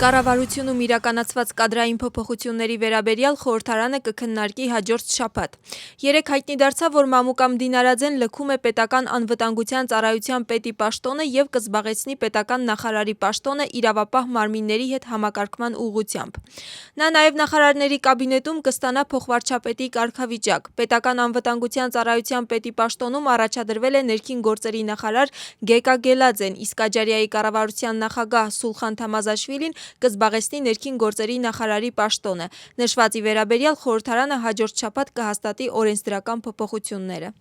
Կառավարությունում իրականացված կադրային փոփոխությունների վերաբերյալ խորհրդարանը կքննարկի հաջորդ շաբաթ։ Երեկ հայտնի դարձավ, որ Մամուկամ Դինարաձեն լքում է պետական անվտանգության ծառայության պետի պաշտոնը եւ կզբաղեցնի պետական նախարարի պաշտոնը իրավապահ մարմինների հետ համակարգման ուղղությամբ։ Նա նաեւ նախարարների կաբինետում կստանա փոխվարչապետի կարգավիճակ։ Պետական անվտանգության ծառայության պետի պաշտոնում առաջադրվել է ներքին գործերի նախարար Գեկա Գելաձեն, իսկ Աջարիայի կառավարության նախագահ Սուլխան Թամազաշվիլին կզբաղեցնի ներքին գործերի նախարարի պաշտոնը։ Նշվածի վերաբերյալ խորհրդարանը հաջորդ շաբաթ կհաստատի օրենսդրական փոփոխությունները։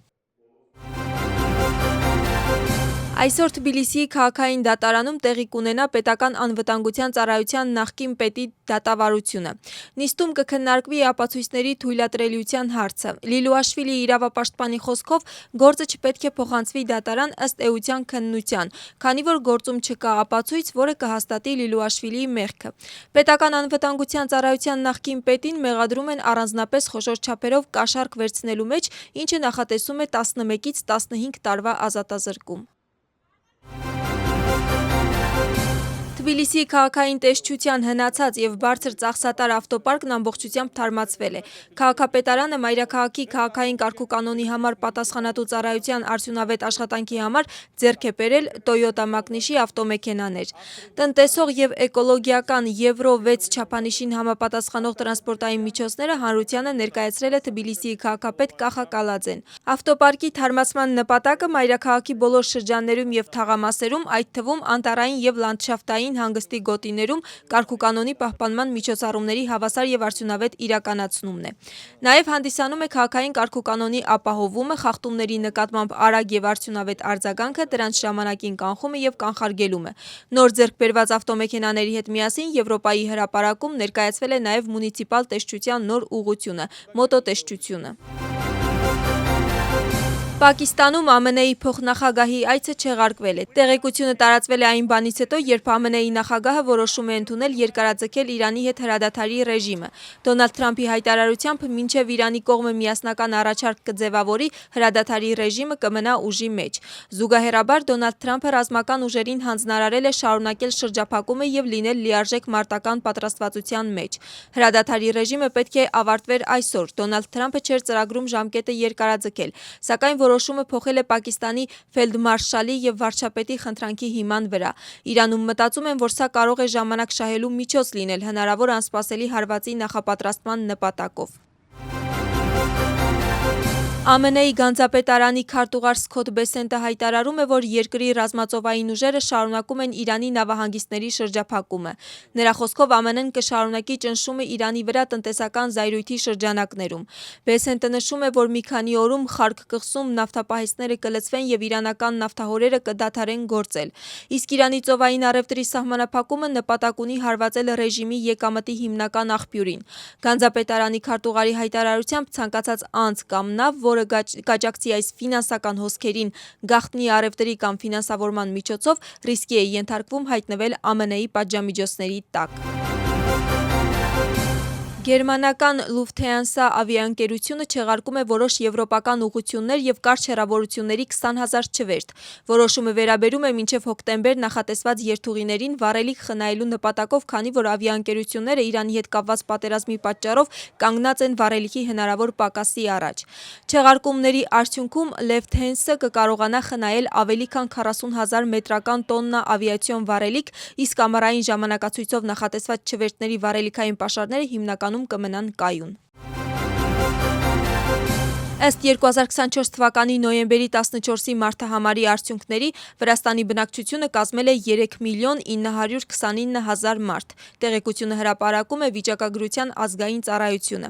Այսօր Թբիլիսիի քաղաքային դատարանում տեղի կունենա պետական անվտանգության ծառայության նախկին պետի դատավարությունը։ Նիստում կքննարկվի ապացույցների թույլատրելիության հարցը։ Լիլուաշվիլիի իրավապաշտպանի խոսքով գործը չպետք է փոխանցվի դատարան ըստ էության քննության, քանի որ գործում չկա ապացույց, որը կհաստատի Լիլուաշվիլիի մեղքը։ Պետական անվտանգության ծառայության նախկին պետին մեղադրում են առանձնապես խոշոր չափերով կաշառք վերցնելու մեջ, ինչը նախատեսում է 11-ից 15 տարվա ազատազրկում։ Թբիլիսիի քաղաքային տեսչության հնացած եւ բարձր ծախսատար ավտոպարկն ամբողջությամբ թարմացվել է։ Քաղաքապետարանը մայրաքաղաքի քաղաքային կարգուկանոնի համար պատասխանատու ծառայության արդյունավետ աշխատանքի համար ձեռք է բերել Toyota Magnish-ի ավտոմեքենաներ։ Տնտեսող եւ էկոլոգիական Եվրո 6 չափանիշին համապատասխանող տրանսպորտային միջոցները հանրությանը ներկայացրել է Թբիլիսիի քաղաքապետ Կախա Կալաձեն։ Ավտոպարկի թարմացման նպատակը մայրաքաղաքի բոլոր շրջաններում եւ թաղամասերում, այդ թվում անտառային եւ լանդշաֆտային հանգստի գոտիներում կարգուկանոնի պահպանման միջոցառումների հավասար եւ արդյունավետ իրականացումն է։ Նաեւ հանդիսանում է քաղաքային կարգուկանոնի ապահովումը, խախտումների նկատմամբ արագ եւ արդյունավետ արձագանքը, դրանց ժամանակին կանխումը եւ կանխարգելումը։ Նոր ձեռք բերված ավտոմեքենաների հետ միասին Եվրոպայի հրապարակում ներկայացվել է նաեւ մունիցիպալ տեսչության նոր ուղղությունը՝ մոտոտեսչությունը։ Պակիստանում ԱՄՆ-ի փոխնախագահի այցը չեղարկվել է։ Տեղեկությունը տարածվել է այն բանից հետո, երբ ԱՄՆ-ի նախագահը որոշում է ընդունել երկարաձգել Իրանի հետ հրադադարի ռեժիմը։ Դոնալդ Թրամփի հայտարարությամբ մինչև Իրանի կողմը միասնական առաջարկ կձևավորի, հրադադարի ռեժիմը կմնա ուժի մեջ։ Զուգահեռաբար Դոնալդ Թրամփը ռազմական ուժերին հանձնարարել է շարունակել շրջափակումը եւ լինել լիարժեք մարտական պատրաստվածության մեջ։ Հրադադարի ռեժիմը պետք է ավարտվեր այսօր։ Դոնալդ Թրամփը չէր ծրագրում ժամկետը երկարաձգել, սակայն որոշումը փոխել է Պակիստանի ֆելդմարշալի եւ վարչապետի խնդրանքի հիման վրա։ Իրանում մտածում են, որ սա կարող է ժամանակ շահելու միջոց լինել հնարավոր անսպասելի հարվածի նախապատրաստման նպատակով։ ԱՄՆ-ի գանձապետարանի քարտուղար Սքոթ Բեսենտը հայտարարում է, որ երկրի ռազմածովային ուժերը շարունակում են Իրանի նավահանգիստների շրջափակումը։ Նրա խոսքով ԱՄՆ-ն կշարունակի ճնշումը Իրանի վրա տնտեսական զայրույթի շրջանակներում։ Բեսենտը նշում է, որ մի քանի օրում Խարկ կղզում նավթապահեստները կլցվեն եւ իրանական նավթահորերը կդադարեն գործել։ Իսկ Իրանի ծովային առևտրի սահմանափակումը նպատակ ունի հարվածել ռեժիմի եկամտի հիմնական աղբյուրին։ Գանձապետարանի քարտուղարի հայտարարությամբ ցանկացած անձ կամ նավ, որը կաջակցի այս ֆինանսական հոսքերին գաղտնի առևտրի կամ ֆինանսավորման միջոցով, ռիսկի է ենթարկվում հայտնվել ԱՄՆ-ի պատժամիջոցների տակ։ Գերմանական Lufthansa ավիաընկերությունը չեղարկում է որոշ եվրոպական ուղղություններ եւ կարճ հեռավորությունների 20,000 չվերթ։ Որոշումը վերաբերում է մինչև հոկտեմբեր նախատեսված երթուղիներին վառելիք խնայելու նպատակով, քանի որ ավիաընկերությունները Իրանի հետ կապված պատերազմի պատճառով կանգնած են վառելիքի հնարավոր պակասի առաջ։ Չեղարկումների արդյունքում Lufthansa կկարողանա խնայել ավելի քան 40,000 մետրական տոննա ավիացիոն վառելիք, իսկ ամառային ժամանակացույցով նախատեսված չվերթների վառելիքային պաշարները հիմնականում կմնան կայուն։ Ըստ 2024 թվականի նոյեմբերի 14-ի մարդահամարի արդյունքների Վրաստանի բնակչությունը կազմել է 3,929,000 մարդ։ Տեղեկությունը հրապարակում է վիճակագրության ազգային ծառայությունը։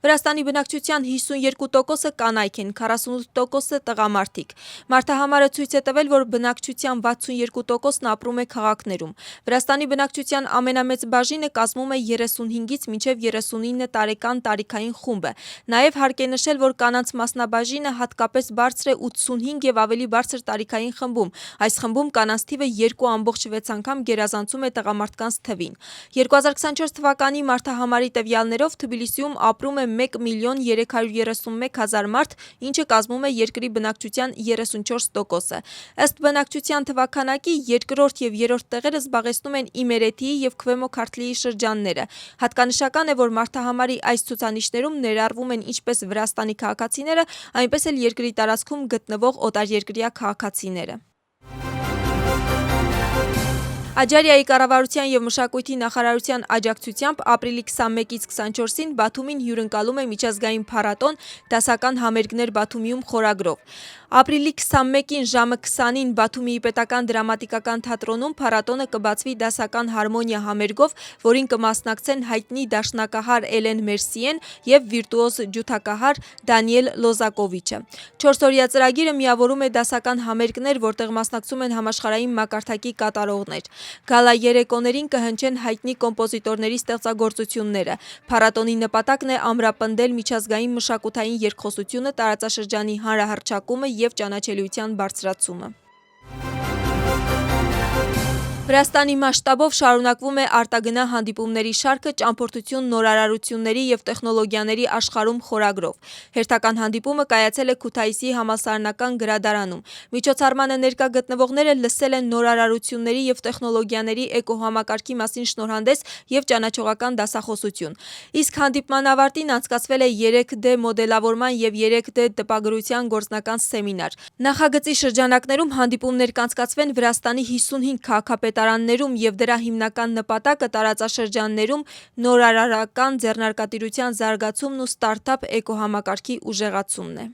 Վրաստանի բնակչության 52%-ը կանայք են, 48%-ը տղամարդիկ։ Մարդահամարը ցույց է տվել, որ բնակչության 62%-ն ապրում է քաղաքներում։ Վրաստանի բնակչության ամենամեծ բաժինը կազմում է 35-ից մինչև 39 տարեկան տարիքային խումբը։ Նաև հարկ է նշել, որ կանանց մասնաբաժինը հատկապես բարձր է 85 եւ ավելի բարձր տարիքային խմբում։ Այս խմբում կանանց թիվը 2.6 անգամ գերազանցում է տղամարդկանց թվին։ 2024 թվականի մարտահամարի տվյալներով Թբիլիսիում ապրում է 1.331.000 մարդ, ինչը կազմում է երկրի բնակչության 34%-ը։ Ըստ բնակչության թվաքանակի երկրորդ եւ երրորդ տեղերը զբաղեցնում են Իմերեթիի եւ Քվեմո Քարթլիի շրջանները։ Հատկանշական է, որ մարտահամարի այս ցուցանիշներում ներառվում են ինչպես Վրաստանի քաղաքացիները, այնպես էլ երկրի տարածքում գտնվող օտարերկրյա քաղաքացիները։ Աջարիայի կառավարության եւ մշակույթի նախարարության աջակցությամբ ապրիլի 21-ից 24-ին Բաթումին հյուրընկալում է միջազգային փառատոն «Դասական համերգներ Բաթումիում» խորագրով։ Ապրիլի 21-ին ժամը 20-ին Բաթումիի պետական դրամատիկական թատրոնում փառատոնը կբացվի դասական հարմոնիա համերգով, որին կմասնակցեն հայտնի դաշնակահար Էլեն Մերսիեն եւ վիրտուոզ ջութակահար Դանիել Լոզակովիչը։ 4-օրյա ծրագիրը միավորում է դասական համերգներ, որտեղ մասնակցում են համաշխարհային մակարդակի կատարողներ։ Գալա երեկոներին կհնչեն հայտնի կոմպոզիտորների ստեղծագործությունները։ Փառատոնի նպատակն է ամրապնդել միջազգային մշակութային երկխոսությունը, տարածաշրջանի հանրահռչակումը եւ ճանաչելիության բարձրացումը։ Վրաստանի մասշտաբով շարունակվում է արտագնա հանդիպումների շարքը ճամփորդություն, նորարարությունների եւ տեխնոլոգիաների աշխարհում խորագրով։ Հերթական հանդիպումը կայացել է Քութայիսի համալսարանական գրադարանում։ Միջոցառմանը ներկա գտնվողները լսել են նորարարությունների եւ տեխնոլոգիաների էկոհամակարգի մասին շնորհանդես եւ ճանաչողական դասախոսություն։ Իսկ հանդիպման ավարտին անցկացվել է 3D մոդելավորման եւ 3D տպագրության գործնական սեմինար։ Նախագծի շրջանակներում հանդիպումներ կանցկացվեն Վրաստանի 55 քաղաքապետարաններում եւ դրա հիմնական նպատակը տարածաշրջաններում նորարարական ձեռնարկատիրության զարգացումն ու ստարտափ էկոհամակարգի ուժեղացումն է։